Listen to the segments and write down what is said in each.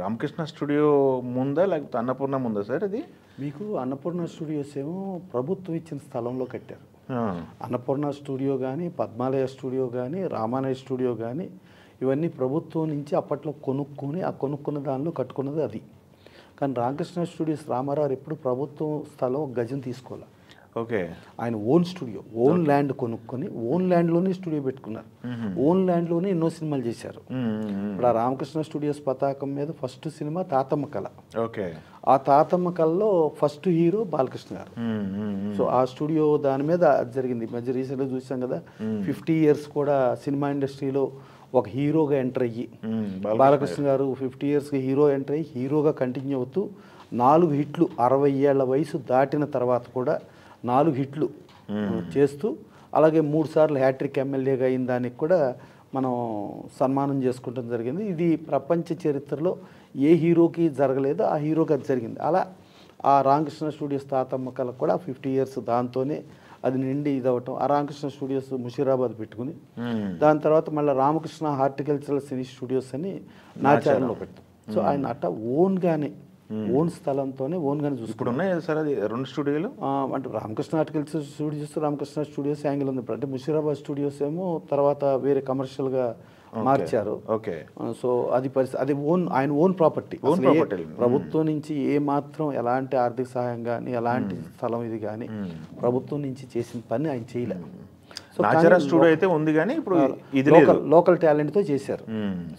Ramakrishna studio ముందా లేకపోతే అన్నపూర్ణ ముందా సార్ అది? మీకు అన్నపూర్ణ స్టూడియోస్ ఏమో ప్రభుత్వం ఇచ్చిన స్థలంలో కట్టారు. ఆ, అన్నపూర్ణ స్టూడియో కానీ, పద్మాలయ స్టూడియో కానీ, రామాలయ స్టూడియో కానీ ఇవన్నీ ప్రభుత్వం నుంచి అప్పట్లో కొనుక్కొని ఆ కొనుక్కున్న దానిలో కట్టుకున్నది అది. కానీ రామకృష్ణ స్టూడియోస్ రామారావు ఎప్పుడు ప్రభుత్వం స్థలం ఒక గజం తీసుకోవాలి. ఓకే. ఆయన ఓన్ స్టూడియో, ఓన్ ల్యాండ్ కొనుక్కొని ఓన్ ల్యాండ్లోనే స్టూడియో పెట్టుకున్నారు. ఓన్ ల్యాండ్లోనే ఎన్నో సినిమాలు చేశారు. ఇప్పుడు ఆ రామకృష్ణ స్టూడియోస్ పతాకం మీద ఫస్ట్ సినిమా తాతమ్మ కళ. ఓకే. ఆ తాతమ్మ కళలో ఫస్ట్ హీరో బాలకృష్ణ గారు. సో ఆ స్టూడియో దాని మీద జరిగింది. మధ్య రీసెంట్గా చూసాం కదా, 50 years కూడా సినిమా ఇండస్ట్రీలో ఒక హీరోగా ఎంటర్ అయ్యి బాలకృష్ణ గారు 50 yearsకి హీరో ఎంటర్ అయ్యి హీరోగా కంటిన్యూ అవుతూ 4 హిట్లు 60 ఏళ్ల వయసు దాటిన తర్వాత కూడా 4 హిట్లు చేస్తూ, అలాగే 3 సార్లు హ్యాట్రిక్ ఎమ్మెల్యేగా అయిన దానికి కూడా మనం సన్మానం చేసుకోవడం జరిగింది. ఇది ప్రపంచ చరిత్రలో ఏ హీరోకి జరగలేదు, ఆ హీరోకి అది జరిగింది. అలా ఆ రామకృష్ణ స్టూడియోస్ తాతమ్మ కళ కూడా 50 years దాంతోనే అది నిండి ఇదవటం. ఆ రామకృష్ణ స్టూడియోస్ ముషీరాబాద్ పెట్టుకుని దాని తర్వాత మళ్ళీ రామకృష్ణ హార్టికల్చరల్ సినీ స్టూడియోస్ అని నాచారంలో పెట్టాం. సో ఆయన అట్ట ఓన్గానే ఓన్ స్థలంతోనే ఓన్గానే ఇప్పుడు ఉన్నాయి సార్ అది 2 స్టూడియోలు. అంటే Ramakrishna horticulture studios, Ramakrishna studios angle ఉంది. అంటే ముషీరాబాద్ స్టూడియోస్ ఏమో తర్వాత వేరే కమర్షియల్గా మార్చారు. ఓకే. సో అది పరిస్థితి, అది ఆయన ఓన్ ప్రాపర్టీ. ప్రభుత్వం నుంచి ఏ మాత్రం ఎలాంటి ఆర్థిక సహాయం కానీ ఎలాంటి స్థలం ఇది కానీ ప్రభుత్వం నుంచి చేసిన పని ఆయన చేయలేదు. సో స్టూడియో అయితే ఉంది కానీ ఇప్పుడు ఇది లోకల్ టాలెంట్తో చేశారు.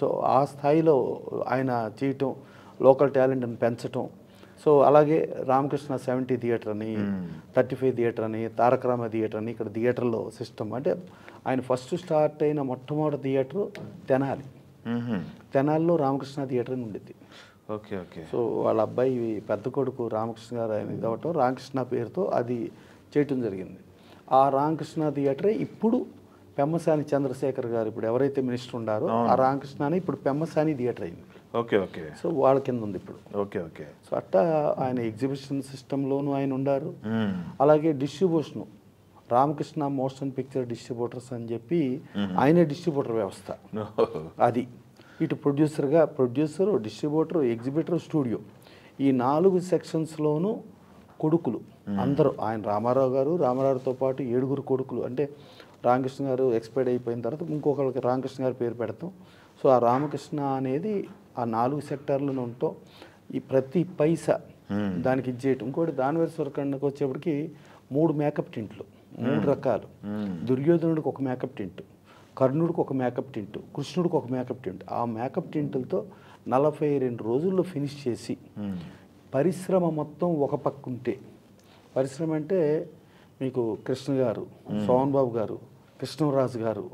సో ఆ స్థాయిలో ఆయన చేయటం, లోకల్ టాలెంట్ని పెంచటం. సో అలాగే రామకృష్ణ 70 థియేటర్ అని, 35 థియేటర్ అని, తారక రామ థియేటర్ అని ఇక్కడ థియేటర్లో సిస్టమ్. అంటే ఆయన ఫస్ట్ స్టార్ట్ అయిన మొట్టమొదటి థియేటర్ తెనాలి. తెనాలిలో రామకృష్ణ థియేటర్ అని ఉండేది. ఓకే. ఓకే. సో వాళ్ళ అబ్బాయి పెద్ద కొడుకు రామకృష్ణ గారు ఆయన ఇదవటం రామకృష్ణ పేరుతో అది చేయటం జరిగింది. ఆ రామకృష్ణ థియేటరే ఇప్పుడు పెమ్మసాని చంద్రశేఖర్ గారు ఇప్పుడు ఎవరైతే మినిస్టర్ ఉండారో ఆ రామకృష్ణని ఇప్పుడు పెమ్మసాని థియేటర్ అయింది. ఓకే. ఓకే. సో వాళ్ళ కింద ఉంది ఇప్పుడు. ఓకే. ఓకే. సో అట్టా ఆయన ఎగ్జిబిషన్ సిస్టంలోనూ ఆయన ఉండారు. అలాగే distribution Ramakrishna motion picture distributors అని చెప్పి ఆయనే డిస్ట్రిబ్యూటర్ వ్యవస్థ. అది ఇటు ప్రొడ్యూసర్, డిస్ట్రిబ్యూటర్, ఎగ్జిబిటర్, స్టూడియో ఈ 4 సెక్షన్స్లోనూ కొడుకులు అందరూ. ఆయన రామారావుతో పాటు 7 కొడుకులు. అంటే రామకృష్ణ గారు ఎక్స్పైర్డ్ అయిపోయిన తర్వాత ఇంకొకరికి రామకృష్ణ గారి పేరు పెడతాం. సో ఆ రామకృష్ణ అనేది ఆ 4 సెక్టార్లను ఉంటాం. ఈ ప్రతి పైసా దానికి ఇచ్చేయటం. ఇంకోటి దానవేశ్వర కన్నకు వచ్చేప్పటికి 3 మేకప్ టింట్లు, 3 రకాలు. దుర్యోధనుడికి ఒక మేకప్ టింట్, కర్ణుడికి ఒక మేకప్ టింట్, కృష్ణుడికి ఒక మేకప్ టింట్. ఆ మేకప్ టింటులతో 42 రోజుల్లో ఫినిష్ చేసి పరిశ్రమ మొత్తం ఒక పక్క ఉంటే, పరిశ్రమ అంటే మీకు కృష్ణ గారు, సోహన్ బాబు గారు, కృష్ణరాజు గారు,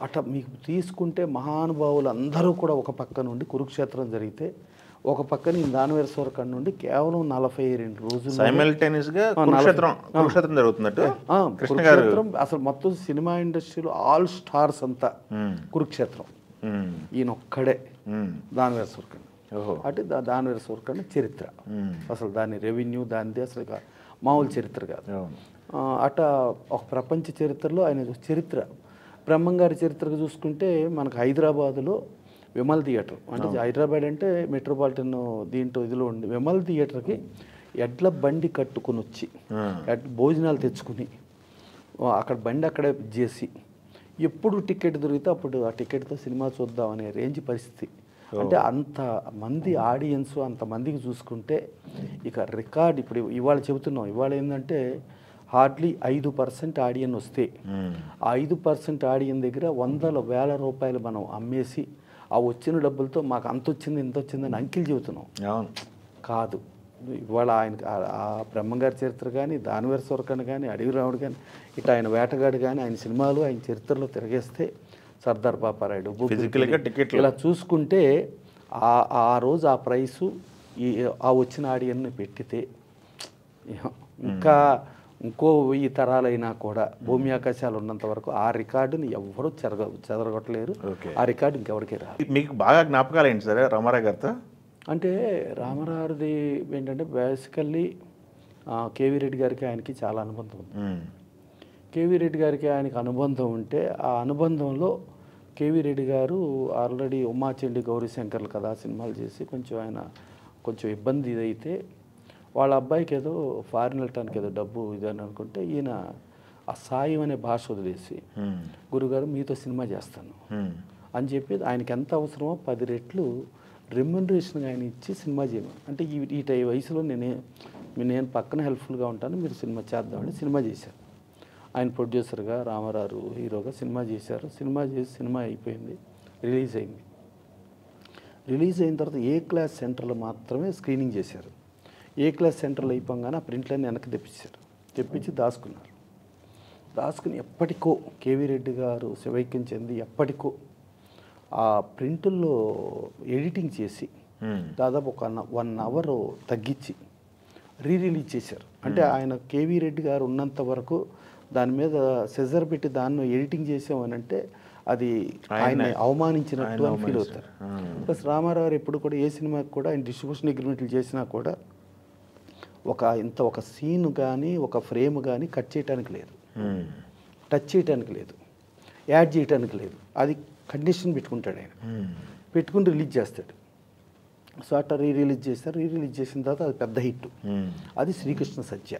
అట్లా మీకు తీసుకుంటే మహానుభావులు అందరూ కూడా ఒక పక్క నుండి కురుక్షేత్రం జరిగితే ఒక పక్కన దానవేశ్వర కన్ను నుండి కేవలం 42 రోజులు కురుక్షేత్రం. అసలు మొత్తం సినిమా ఇండస్ట్రీలో ఆల్ స్టార్స్ అంతా కురుక్షేత్రం ఈయనొక్కడే దానవేశ్వర కన్ను. అంటే దానవేశ్వర కన్ను చరిత్ర అసలు దాని రెవెన్యూ దానిది అసలు మామూలు చరిత్ర కాదు. అట్లా ఒక ప్రపంచ చరిత్రలో ఆయన చరిత్ర. బ్రహ్మంగారి చరిత్రగా చూసుకుంటే మనకు హైదరాబాదులో విమల్ థియేటర్, అంటే హైదరాబాద్ అంటే మెట్రోపాలిటన్ దీంట్లో ఇదిలో ఉంది. విమల్ థియేటర్కి ఎడ్ల బండి కట్టుకుని వచ్చి భోజనాలు తెచ్చుకుని అక్కడ బండి అక్కడే చేసి ఎప్పుడు టికెట్ దొరికితే అప్పుడు ఆ టికెట్తో సినిమా చూద్దామనే రేంజ్ పరిస్థితి. అంటే అంత మంది ఆడియన్స్, అంతమందికి చూసుకుంటే ఇక రికార్డ్. ఇప్పుడు ఇవాళ చెబుతున్నాం, ఇవాళ ఏంటంటే హార్డ్లీ 5% ఆడియన్ వస్తే ఆ 5% ఆడియన్ దగ్గర 100,000 రూపాయలు మనం అమ్మేసి ఆ వచ్చిన డబ్బులతో మాకు అంత వచ్చింది ఇంత వచ్చిందని అంకిల్ చెబుతున్నాం. కాదు, ఇవాళ ఆయన ఆ బ్రహ్మంగారి చరిత్ర కానీ, దానవేశ్వర కన్ను కానీ, అడవి రాముడు కానీ, ఇట్లా ఆయన వేటగాడు కానీ, ఆయన సినిమాలు ఆయన చరిత్రలో తిరగేస్తే సర్దార్ పాపారాయుడు టికెట్ ఇలా చూసుకుంటే ఆ రోజు ఆ ప్రైసు ఆ వచ్చిన ఆడియన్ని పెట్టితే ఇంకా ఇంకో 1000 తరాలైనా కూడా భూమి ఆకాశాలు ఉన్నంత వరకు ఆ రికార్డుని ఎవరు చెదరగొట్టలేరు. ఆ రికార్డు ఇంకెవరికి రాదు. మీకు బాగా జ్ఞాపకాలు ఏంటి సరే రామారావు గారితో? అంటే రామారావుది ఏంటంటే బేసికల్లీ కేవీ రెడ్డి గారికి ఆయనకి చాలా అనుబంధం ఉంది. కేవీ రెడ్డి గారికి ఆయనకి అనుబంధం ఉంటే ఆ అనుబంధంలో కేవీ రెడ్డి గారు ఆల్రెడీ ఉమాచండి గౌరీశంకర్లు కదా సినిమాలు చేసి కొంచెం ఆయన కొంచెం ఇబ్బంది ఇదైతే వాళ్ళ అబ్బాయికి ఏదో ఫారిన్ వెళ్ళటానికి ఏదో డబ్బు ఇదని అనుకుంటే ఈయన ఆ సాయం అనే భాష వదిలేసి గురుగారు మీతో సినిమా చేస్తాను అని చెప్పి ఆయనకి ఎంత అవసరమో 10 రెట్లు రెమ్యునరేషన్ ఆయన ఇచ్చి సినిమా చేయమని. అంటే ఈ వయసులో నేను పక్కన హెల్ప్ఫుల్గా ఉంటాను, మీరు సినిమా చేద్దామని సినిమా చేశారు. ఆయన ప్రొడ్యూసర్గా, రామారావు హీరోగా సినిమా చేశారు. సినిమా చేసి సినిమా అయిపోయింది, రిలీజ్ అయింది. రిలీజ్ అయిన తర్వాత ఏ క్లాస్ సెంటర్లో మాత్రమే స్క్రీనింగ్ చేశారు. ఏ క్లాస్ సెంటర్లో అయిపోగానే ఆ ప్రింట్లన్నీ వెనక్కి తెప్పించి దాచుకుని ఎప్పటికో కేవీ రెడ్డి గారు శివైక్యం చెంది ఎప్పటికో ఆ ప్రింటుల్లో ఎడిటింగ్ చేసి దాదాపు ఒక 1 అవర్ తగ్గించి రిలీజ్ చేశారు. అంటే ఆయన కేవీ రెడ్డి గారు ఉన్నంత వరకు దాని మీద సెజర్ పెట్టి దాన్ని ఎడిటింగ్ చేసామనంటే అది ఆయన అవమానించినట్టు అని ఫీల్ అవుతారు. ప్లస్ రామారావు ఎప్పుడు కూడా ఏ సినిమాకి కూడా ఆయన డిస్ట్రిబ్యూషన్ అగ్రిమెంట్లు చేసినా కూడా ఒక సీన్ కానీ ఒక ఫ్రేమ్ కానీ కట్ చేయడానికి లేదు, టచ్ చేయడానికి లేదు, యాడ్ చేయడానికి లేదు. అది కండిషన్ పెట్టుకుంటాడు ఆయన, పెట్టుకుని రిలీజ్ చేస్తాడు. సో అట్లా రిలీజ్ చేస్తారు. రిలీజ్ చేసిన తర్వాత అది పెద్ద హిట్. అది శ్రీకృష్ణ సత్య.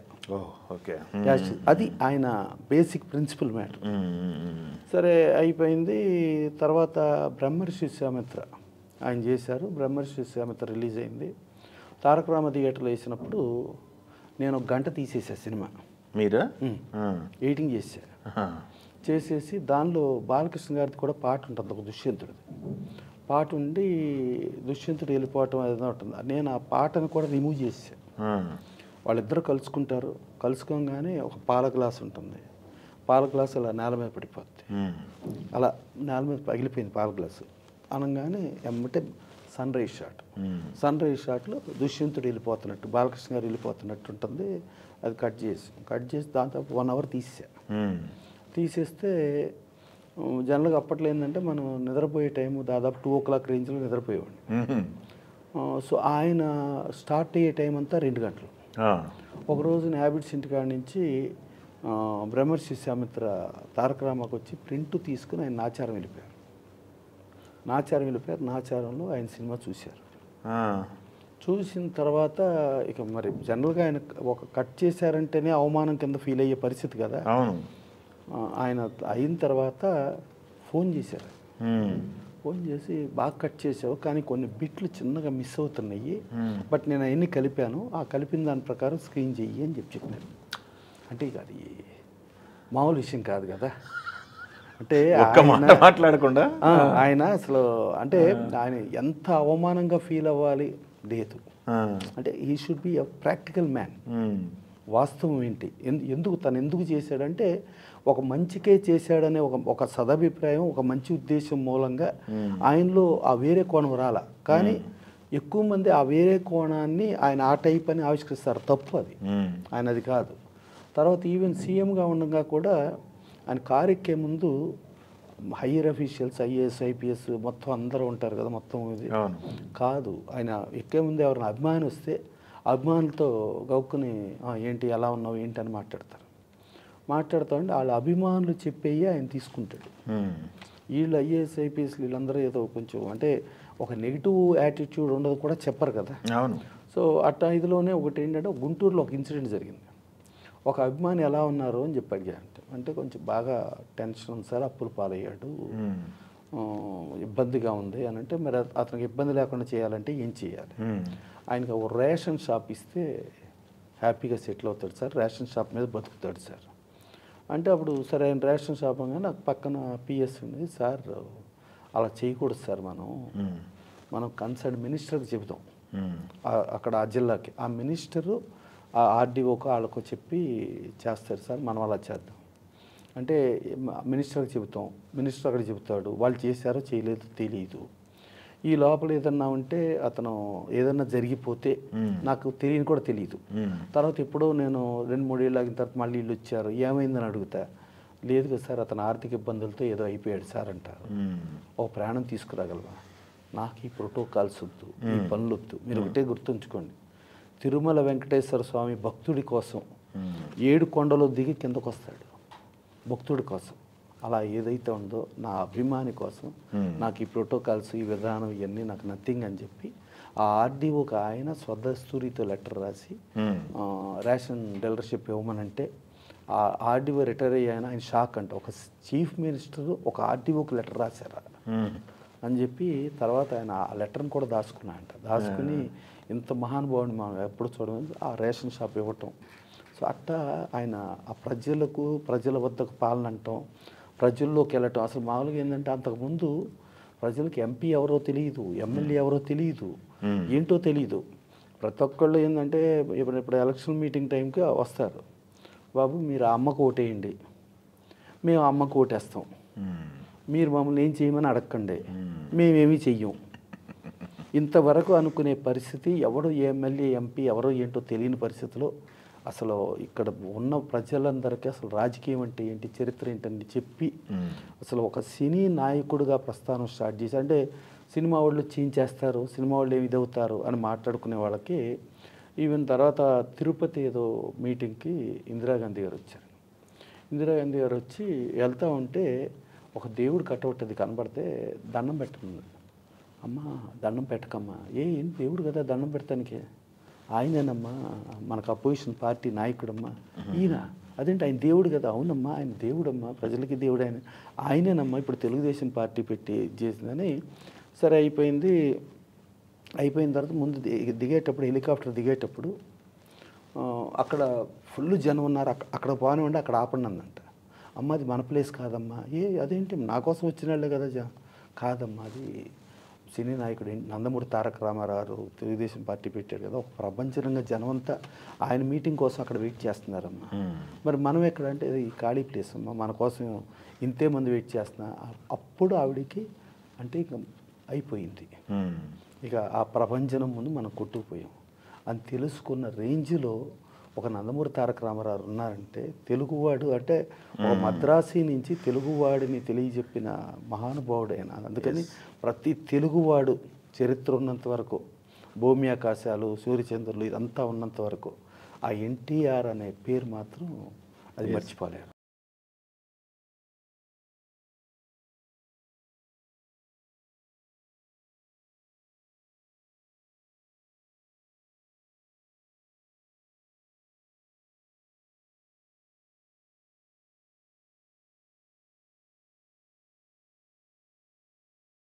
ఓకే, అది ఆయన బేసిక్ ప్రిన్సిపల్ మ్యాటర్. సరే అయిపోయింది. తర్వాత బ్రహ్మర్షి విశ్వామిత్ర ఆయన చేశారు. బ్రహ్మర్షి విశ్వామిత్ర రిలీజ్ అయింది. తారక రామ థియేటర్లో వేసినప్పుడు నేను 1 గంట తీసేసా సినిమా. మీరా? ఎడిటింగ్ చేసేసి దానిలో బాలకృష్ణ గారిది కూడా పాట ఉంటుంది, ఒక దుష్యంతుడిది పాట ఉండి దుష్యంతుడు వెళ్ళిపోవటం ఏదైనా ఉంటుంది. నేను ఆ పాటను కూడా రిమూవ్ చేసాను. వాళ్ళిద్దరూ కలుసుకోగానే ఒక పాల గ్లాస్ ఉంటుంది. పాల గ్లాస్ అలా నేల మీద పడిపోద్ది. అలా నేల మీద పగిలిపోయింది పాల గ్లాసు అనగానే ఎమ్మటే సన్ రైజ్ షాట్లో దుష్యంతుడు వెళ్ళిపోతున్నట్టు, బాలకృష్ణ గారు వెళ్ళిపోతున్నట్టు ఉంటుంది. అది కట్ చేసి దాంతో 1 అవర్ తీసేస్తే జనరల్గా అప్పట్లో ఏంటంటే మనం నిద్రపోయే టైం దాదాపు 2 o'clock రేంజ్లో నిద్రపోయేవాడిని. సో ఆయన స్టార్ట్ అయ్యే టైం అంతా 2 గంటలు. ఒకరోజు హ్యాబిట్స్ ఇంటికాడ నుంచి బ్రహ్మర్షి విశ్వామిత్ర తారక రామాకు వచ్చి ప్రింట్ తీసుకుని ఆయన నాచారం వెళ్ళిపోయారు. నాచారంలో ఆయన సినిమా చూశారు. చూసిన తర్వాత ఇక మరి జనరల్గా ఆయన ఒక కట్ చేశారంటేనే అవమానం కింద ఫీల్ అయ్యే పరిస్థితి కదా. ఆయన అయిన తర్వాత ఫోన్ చేశారు. ఫోన్ చేసి బాగా కట్ చేసావు, కానీ కొన్ని బిట్లు చిన్నగా మిస్ అవుతున్నాయి, బట్ నేను అవన్నీ కలిపాను, ఆ కలిపిన దాని ప్రకారం స్క్రీన్ చెయ్యి అని చెప్పారు. అంటే ఇక అది మామూలు విషయం కాదు కదా. అంటే మాట్లాడకుండా ఆయన అసలు అంటే ఆయన ఎంత అవమానంగా ఫీల్ అవ్వాలి లేదు. అంటే he should be a practical man. వాస్తవం ఏంటి, ఎందుకు చేశాడంటే ఒక మంచికే చేశాడనే ఒక సదభిప్రాయం, ఒక మంచి ఉద్దేశం మూలంగా ఆయనలో ఆ వేరే కోణం రాల. కానీ ఎక్కువ మంది ఆ వేరే కోణాన్ని ఆయన ఆ టైప్ అని ఆవిష్కరిస్తారు. తప్పు అది, ఆయన అది కాదు. తర్వాత ఈవెన్ సీఎంగా ఉండగా కూడా ఆయన కారు ఎక్కే ముందు హయ్యర్ అఫీషియల్స్, ఐఏఎస్, ఐపీఎస్ మొత్తం అందరూ ఉంటారు కదా, మొత్తం ఇది కాదు. ఆయన ఎక్కే ముందు ఎవరైనా అభిమాని వస్తే అభిమానులతో గౌక్కుని ఏంటి ఎలా ఉన్నావు ఏంటి అని మాట్లాడుతూ ఉంటే వాళ్ళ అభిమానులు చెప్పేవి ఆయన తీసుకుంటాడు. వీళ్ళు ఐఏఎస్, ఐపీఎస్ వీళ్ళందరూ ఏదో కొంచెం అంటే ఒక నెగిటివ్ యాటిట్యూడ్ ఉండదు కూడా చెప్పరు కదా. సో అట్లా ఇదిలోనే ఒకటి ఏంటంటే గుంటూరులో ఒక ఇన్సిడెంట్ జరిగింది. ఒక అభిమాని ఎలా ఉన్నారు అని చెప్పి అడిగాడు. అంటే కొంచెం బాగా టెన్షన్ ఉంది సార్, అప్పులు పాలయ్యాడు, ఇబ్బందిగా ఉంది అని అంటే, మరి అతనికి ఇబ్బంది లేకుండా చేయాలంటే ఏం చేయాలి? ఆయనకు ఒక రేషన్ షాప్ ఇస్తే హ్యాపీగా సెటిల్ అవుతాడు సార్, రేషన్ షాప్ మీద బతుకుతాడు సార్ అంటే, అప్పుడు సరే ఆయన రేషన్ షాప్ అనగా నాకు పక్కన పిఎస్ ఉంది సార్, అలా చేయకూడదు సార్, మనం కన్సర్న్ మినిస్టర్కి చెబుతాం అక్కడ ఆ జిల్లాకి, ఆ మినిస్టరు ఆ ఆర్డీఓకు వాళ్ళకు చెప్పి చేస్తారు సార్, మనం అలా చేద్దాం అంటే మినిస్టర్కి చెబుతాం, మినిస్టర్ అక్కడ చెబుతాడు, వాళ్ళు చేశారో చేయలేదో తెలియదు. ఈ లోపల ఏదన్నా ఉంటే అతను ఏదన్నా జరిగిపోతే నాకు తెలియని కూడా తెలియదు. తర్వాత ఎప్పుడో నేను 2-3 ఏళ్ళు ఆగిన తర్వాత మళ్ళీ వీళ్ళు వచ్చారు, ఏమైందని అడుగుతా, లేదు కదా సార్ అతను ఆర్థిక ఇబ్బందులతో ఏదో అయిపోయాడు సార్ అంటారు. ఓ ప్రాణం తీసుకురాగలవా? నాకు ఈ ప్రోటోకాల్స్ వద్దు, ఈ పనులు వద్దు. మీరు ఒకటే గుర్తుంచుకోండి, తిరుమల వెంకటేశ్వర స్వామి భక్తుడి కోసం 7 కొండలు దిగి కిందకు వస్తాడు భక్తుడి కోసం. అలా ఏదైతే ఉందో నా అభిమాని కోసం నాకు ఈ ప్రోటోకాల్స్ ఈ విధానం ఇవన్నీ నాకు నథింగ్ అని చెప్పి ఆ ఆర్డీఓకి ఆయన స్వదస్తూరితో లెటర్ రాసి రేషన్ డీలర్షిప్ ఇవ్వమనంటే ఆ ఆర్డీఓ రిటైర్ అయ్యాయన ఆయన షాక్ అంట, ఒక చీఫ్ మినిస్టర్ ఒక ఆర్డీఓకి లెటర్ రాశారా అని చెప్పి తర్వాత ఆయన ఆ లెటర్ని కూడా దాచుకున్నాయంట. దాచుకుని ఇంత మహానుభావుని మనం ఎప్పుడు చూడమని ఆ రేషన్ షాప్ ఇవ్వటం. సో అట్టా ఆయన ఆ ప్రజల వద్దకు పాలన అంటాం, ప్రజల్లోకి వెళ్ళటం. అసలు మామూలుగా ఏంటంటే అంతకుముందు ప్రజలకి ఎంపీ ఎవరో తెలియదు, ఎమ్మెల్యే ఎవరో తెలియదు, ఏంటో తెలియదు. ప్రతి ఒక్కళ్ళు ఏంటంటే ఇప్పుడు ఎలక్షన్ మీటింగ్ టైంకి వస్తారు, బాబు మీరు ఆ అమ్మకు ఓటేయండి, మేము అమ్మకు ఓటేస్తాం, మీరు మమ్మల్ని ఏం చేయమని అడగండి, మేమేమీ చెయ్యం, ఇంతవరకు అనుకునే పరిస్థితి. ఎవడో ఎమ్మెల్యే ఎంపీ ఎవరో ఏంటో తెలియని పరిస్థితిలో అసలు ఇక్కడ ఉన్న ప్రజలందరికీ అసలు రాజకీయం అంటే ఏంటి, చరిత్ర ఏంటని చెప్పి అసలు ఒక సినీ నాయకుడిగా ప్రస్థానం స్టార్ట్ చేసి, అంటే సినిమా వాళ్ళు చేయించేస్తారు, సినిమా వాళ్ళు ఏమి ఇదవుతారు అని మాట్లాడుకునే వాళ్ళకి ఈవెన్ తర్వాత తిరుపతి ఏదో మీటింగ్కి ఇందిరాగాంధీ గారు వచ్చారు. ఇందిరాగాంధీ గారు వచ్చి వెళ్తూ ఉంటే ఒక దేవుడు కటౌట్ అది కనబడితే దండం పెట్టమన్నారు. అమ్మ దండం పెట్టకమ్మా, ఏం దేవుడు కదా దండం పెడతానికి, ఆయనేనమ్మా మనకు అపోజిషన్ పార్టీ నాయకుడమ్మా, ఈయన అదేంటి ఆయన దేవుడు కదా, అవునమ్మా ఆయన దేవుడమ్మా, ప్రజలకి దేవుడు ఆయనేనమ్మా ఇప్పుడు తెలుగుదేశం పార్టీ పెట్టి చేసిందని. సరే అయిపోయిన తర్వాత ముందు దిగేటప్పుడు హెలికాప్టర్ దిగేటప్పుడు అక్కడ ఫుల్ జనం ఉన్నారు, అక్కడ పోనివ్వండి అక్కడ ఆపండి అందంట. అమ్మ అది మన ప్లేస్ కాదమ్మా, అదేంటి నా కోసం వచ్చిన వాళ్ళే కదా కాదమ్మా అది సినీ నాయకుడు నందమూరి తారక రామారావు తెలుగుదేశం పార్టీ పెట్టాడు కదా, ఒక ప్రపంచంగా జనం అంతా ఆయన మీటింగ్ కోసం అక్కడ వెయిట్ చేస్తున్నారమ్మా, మరి మనం ఎక్కడ అంటే ఈ ఖాళీ ప్లేస్ అమ్మా, మన కోసం ఇంతే మంది వెయిట్ చేస్తున్నా. అప్పుడు ఆవిడికి అంటే ఇక అయిపోయింది, ఇక ఆ ప్రపంచం ముందు మనం కొట్టుకుపోయాం అని తెలుసుకున్న రేంజ్లో ఒక నందమూరి తారక రామారావు ఉన్నారంటే తెలుగువాడు, అంటే ఒక మద్రాసీ నుంచి తెలుగువాడిని తెలియజెప్పిన మహానుభావుడైన. అందుకని ప్రతి తెలుగువాడు చరిత్ర ఉన్నంత వరకు, భూమి ఆకాశాలు సూర్యచంద్రులు ఇదంతా ఉన్నంత వరకు ఆ ఎన్టీఆర్ అనే పేరు మాత్రం అది మర్చిపోలేరు.